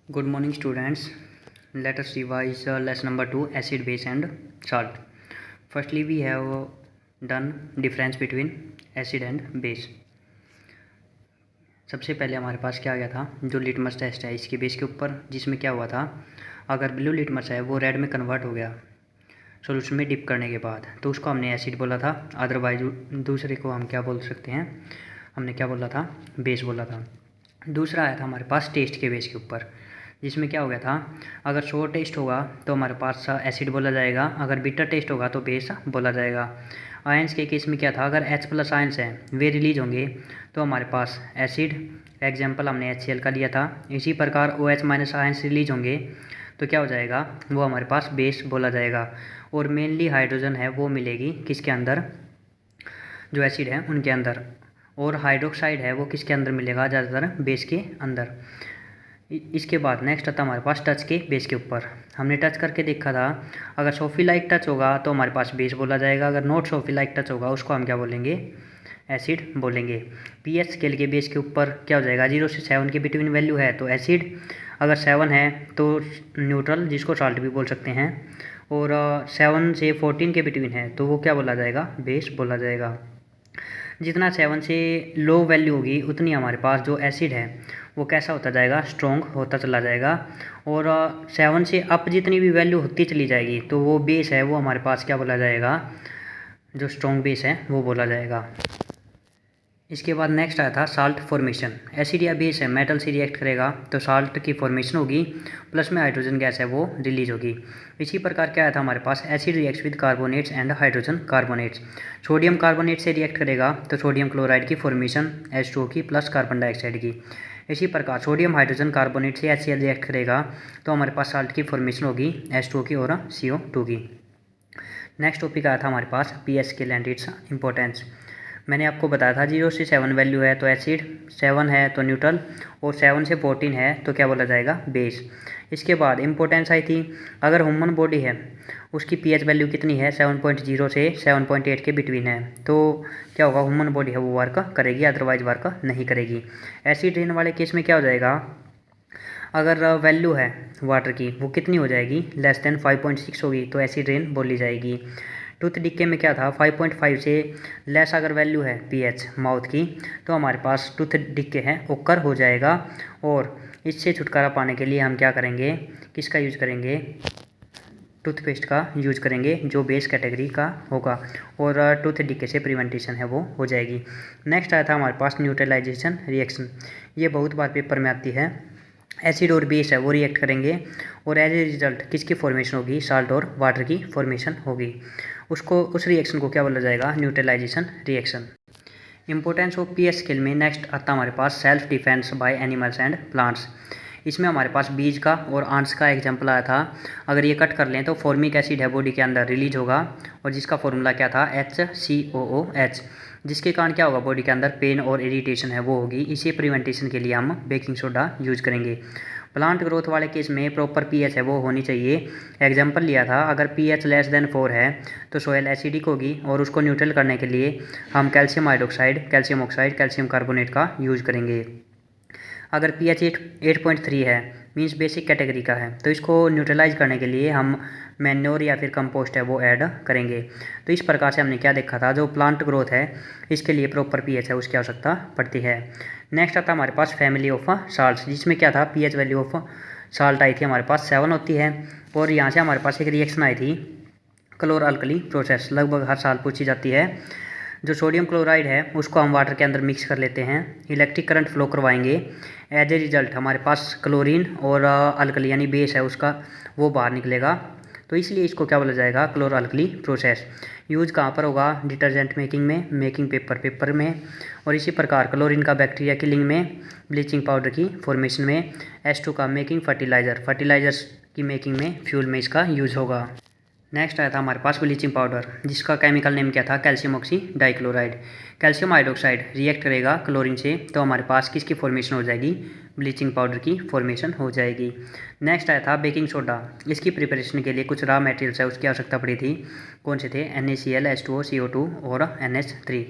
Good morning, students. Let us revise lesson number 2, acid, base and salt. Firstly, we have done difference between acid and base. सबसे पहले हमारे पास क्या आ गया था, जो लिटमस टेस्ट है इसके बेस के ऊपर, जिसमें क्या हुआ था, अगर ब्लू लिटमस है वो रेड में कन्वर्ट हो गया सॉल्यूशन में डिप करने के बाद, तो उसको हमने एसिड बोला था। अदरवाइज दूसरे को हम क्या बोल सकते हैं, हमने क्या बोला था, बेस बोला था। दूसरा आया था हमारे पास टेस्ट के बेस के ऊपर, जिसमें क्या हो गया था, अगर सोर टेस्ट होगा तो हमारे पास एसिड बोला जाएगा, अगर बिटर टेस्ट होगा तो बेस बोला जाएगा। आयंस के केस में क्या था, अगर H+ आयंस हैं वे रिलीज होंगे तो हमारे पास एसिड, एग्जाम्पल हमने HCl का लिया था। इसी प्रकार OH- आयंस रिलीज होंगे तो क्या हो जाएगा, वो हमारे पास बेस बोला जाएगा। और मेनली हाइड्रोजन है वो मिलेगी किसके अंदर, जो एसिड है उनके अंदर, और हाइड्रोक्साइड है वो किसके अंदर मिलेगा, ज़्यादातर बेस के अंदर। इसके बाद नेक्स्ट आता हमारे पास टच के बेस के ऊपर। हमने टच करके देखा था, अगर सोफी लाइक टच होगा तो हमारे पास बेस बोला जाएगा, अगर नॉट सोफी लाइक टच होगा उसको हम क्या बोलेंगे, एसिड बोलेंगे। पीएच स्केल के बेस के ऊपर क्या हो जाएगा, 0 से 7 के बिटवीन वैल्यू है तो एसिड, अगर 7 है तो न्यूट्रल जिसको साल्ट भी बोल सकते हैं, और 7 से 14 के बिटवीन है तो वो क्या बोला जाएगा, बेस बोला जाएगा। जितना 7 से लो वैल्यू होगी उतनी हमारे पास जो एसिड है वो कैसा होता जाएगा, स्ट्रॉन्ग होता चला जाएगा। और 7 से अप जितनी भी वैल्यू होती चली जाएगी तो वो बेस है वो हमारे पास क्या बोला जाएगा, जो स्ट्रॉन्ग बेस है वो बोला जाएगा। इसके बाद नेक्स्ट आया था साल्ट फॉर्मेशन। एसिड या बेस है मेटल से रिएक्ट करेगा तो साल्ट की फॉर्मेशन होगी, प्लस में हाइड्रोजन गैस है वो रिलीज होगी। इसी प्रकार क्या आया था हमारे पास, acid reacts with carbonates and hydrogen carbonates. Sodium carbonate से रिएक्ट करेगा तो सोडियम क्लोराइड की फॉर्मेशन H2O की प्लस कार्बन डाइऑक्साइड की। इसी प्रकार सोडियम हाइड्रोजन कार्बोनेट से HCl रिएक्ट करेगा तो हमारे पास साल्ट की फॉर्मेशन होगी H2O की और CO2 की। नेक्स्ट टॉपिक आया था हमारे पास pH scale and its importance. मैंने आपको बताया था 0 से 7 वैल्यू है तो एसिड, 7 है तो न्यूट्रल, और 7 से 14 है तो क्या बोला जाएगा, बेस। इसके बाद इंपॉर्टेंस आई थी, अगर ह्यूमन बॉडी है उसकी पीएच वैल्यू कितनी है, 7.0 से 7.8 के बिटवीन है तो क्या होगा, ह्यूमन बॉडी है वो वर्क करेगी, अदरवाइज वर्क नहीं करेगी। एसिड रेन वाले केस में क्या हो जाएगा, अगर वैल्यू है वाटर की वो कितनी हो जाएगी, लेस देन 5.6 होगी तो एसिड रेन बोली जाएगी। टूथ डिक्के में क्या था, 5.5 से लेस अगर वैल्यू है पीएच माउथ की तो हमारे पास टूथ डिक्के है ओकर हो जाएगा। और इससे छुटकारा पाने के लिए हम क्या करेंगे, किसका यूज करेंगे, टूथपेस्ट का यूज करेंगे जो बेस कैटेगरी का होगा, और टूथ डिक्के से प्रिवेंटेशन है वो हो जाएगी। नेक्स्ट आया था हमारे पास न्यूट्रलाइजेशन रिएक्शन। ये बहुत बार पेपर में आती है, एसिड और बेस है वो रिएक्ट करेंगे और एज ए रिजल्ट किसकी फॉर्मेशन होगी, साल्ट और वाटर की फॉर्मेशन होगी। उस रिएक्शन को क्या बोला जाएगा, neutralisation reaction. Importance of pH scale में नेक्स्ट आता हमारे पास self defence by animals and plants. इसमें हमारे पास बीज का और आंट्स का एग्जाम्पल आया था। अगर ये कट कर लें तो फॉर्मिक एसिड है बॉडी के अंदर रिलीज होगा, और जिसका फॉर्मूला क्या था, HCOOH, जिसके कारण क्या होगा, बॉडी के अंदर पेन और इरिटेशन है वो होगी। इसी प्रिवेंटेशन के लिए हम बेकिंग सोडा यूज करेंगे। प्लांट ग्रोथ वाले केस में प्रॉपर पीएच है वो होनी चाहिए। एग्जाम्पल लिया था, अगर पीएच लेस देन 4 है तो सॉइल एसिडिक होगी, और उसको न्यूट्रल करने के लिए हम calcium hydroxide, calcium oxide, calcium carbonate का यूज करेंगे। अगर पीएच 8.3 है मीन्स बेसिक कैटेगरी का है तो इसको न्यूट्रलाइज करने के लिए हम मैन्योर या फिर कंपोस्ट है वो ऐड करेंगे। तो इस प्रकार से हमने क्या देखा था, जो प्लांट ग्रोथ है इसके लिए प्रॉपर पीएच है उसकी आवश्यकता पड़ती है। नेक्स्ट आता हमारे पास फैमिली ऑफ साल्ट, जिसमें क्या था, पीएच वैल्यू ऑफ साल्ट आई थी हमारे पास 7 होती है, और यहाँ से हमारे पास एक रिएक्शन आई थी क्लोर अल्कली प्रोसेस, लगभग हर साल पूछी जाती है। जो सोडियम क्लोराइड है उसको हम वाटर के अंदर मिक्स कर लेते हैं, इलेक्ट्रिक करंट फ्लो करवाएंगे, एज ए रिजल्ट हमारे पास क्लोरीन और अल्कली यानी बेस है उसका वो बाहर निकलेगा। तो इसलिए इसको क्या बोला जाएगा, क्लोर अल्कली प्रोसेस। यूज कहाँ पर होगा, डिटर्जेंट मेकिंग में, मेकिंग पेपर में, और इसी प्रकार क्लोरीन का बैक्टीरिया किलिंग में, ब्लीचिंग पाउडर की फॉर्मेशन में, H2 का मेकिंग फर्टिलाइजर्स की मेकिंग में, फ्यूल में इसका यूज होगा। नेक्स्ट आया था हमारे पास ब्लीचिंग पाउडर, जिसका केमिकल नेम क्या था, calcium oxy dichloride. Calcium hydroxide react करेगा क्लोरीन से तो हमारे पास किसकी फॉर्मेशन हो जाएगी, ब्लीचिंग पाउडर की फॉर्मेशन हो जाएगी। नेक्स्ट आया था बेकिंग सोडा। इसकी प्रिपरेशन के लिए कुछ रॉ मटेरियल्स है उसकी आवश्यकता पड़ी थी, कौन से थे, NaCl, H2O, CO2 और NH3।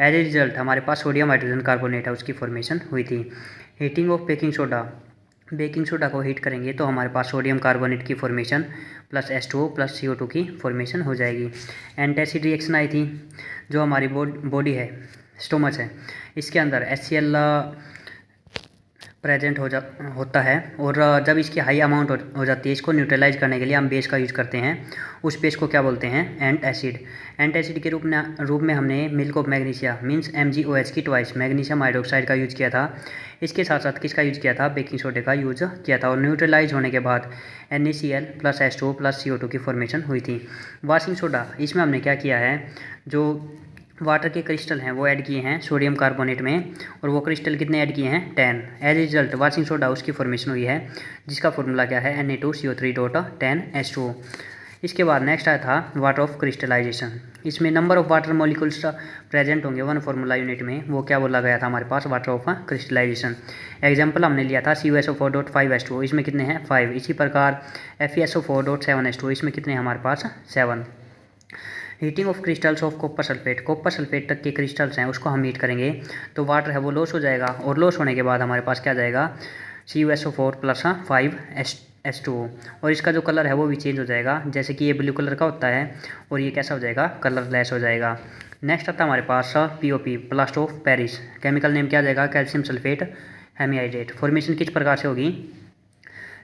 एज ए रिजल्ट हमारे पास सोडियम हाइड्रोजन कार्बोनेट है उसकी फॉर्मेशन हुई थी। Heating of baking soda baking soda को हीट करेंगे तो हमारे पास सोडियम कार्बोनेट की formation plus H2O plus CO2 की फॉर्मेशन हो जाएगी। एंटासिड रिएक्शन आई थी, जो हमारी बॉडी है, स्टोमच है, इसके अंदर HCl प्रेजेंट होता है, और जब इसकी हाई अमाउंट हो जाती है, इसको न्यूट्रलाइज करने के लिए हम बेस का यूज करते हैं। उस बेस को क्या बोलते हैं? एंटासिड। एंटासिड के रूप में हमने milk of magnesia means MgOH की ट्वाइस मैग्नीशियम हाइड्रोक्साइड का यूज किया था। इसके साथ साथ किसका यूज किया था? बेकिंग सोडे का यूज किया था, और न्यूट्रलाइज होने के बाद NaCl plus H2O plus CO2 की फॉर्मेशन हुई थी। वॉशिंग सोडा, इसमें हमने क्या किया है, जो वाटर के क्रिस्टल हैं वो ऐड किए हैं सोडियम कार्बोनेट में, और वो क्रिस्टल कितने ऐड किए हैं? 10। एज रिजल्ट वॉशिंग सोडा उसकी फॉर्मेशन हुई है, जिसका फॉर्मूला क्या है? Na2CO3.10H2O। इसके बाद नेक्स्ट आया था वाटर ऑफ क्रिस्टलाइजेशन। इसमें number of water molecules present होंगे 1 फार्मूला यूनिट में, वो क्या बोला गया था हमारे पास? Water of crystallisation. एग्जाम्पल हमने लिया था CuSO4.5H2O, इसमें कितने हैं? 5। इसी प्रकार FeSO4.7H2O, इसमें कितने हैं हमारे पास? 7। Heating of crystals of copper sulphate तक के क्रिस्टल्स हैं, उसको हम हीट करेंगे तो वाटर है वो लॉस हो जाएगा, और लॉस होने के बाद हमारे पास क्या जाएगा? CuSO4 प्लस 5H2O, और इसका जो कलर है वो भी चेंज हो जाएगा, जैसे कि ये ब्लू कलर का होता है और ये कैसा हो जाएगा? कलरलेस हो जाएगा। नेक्स्ट आता है हमारे पास POP, plaster of Paris. Chemical name क्या जाएगा? Calcium sulphate हेमिहाइड्रेट। फॉर्मेशन किस प्रकार से होगी?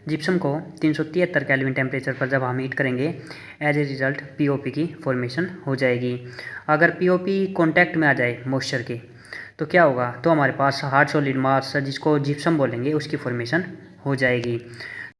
जिप्सम को 373 केल्विन टेम्परेचर पर जब हम हीट करेंगे, एज ए रिजल्ट POP की फॉर्मेशन हो जाएगी। अगर POP कॉन्टैक्ट में आ जाए मॉइस्चर के तो क्या होगा? तो हमारे पास हार्ड सॉलिड मास, जिसको जिप्सम बोलेंगे, उसकी फॉर्मेशन हो जाएगी।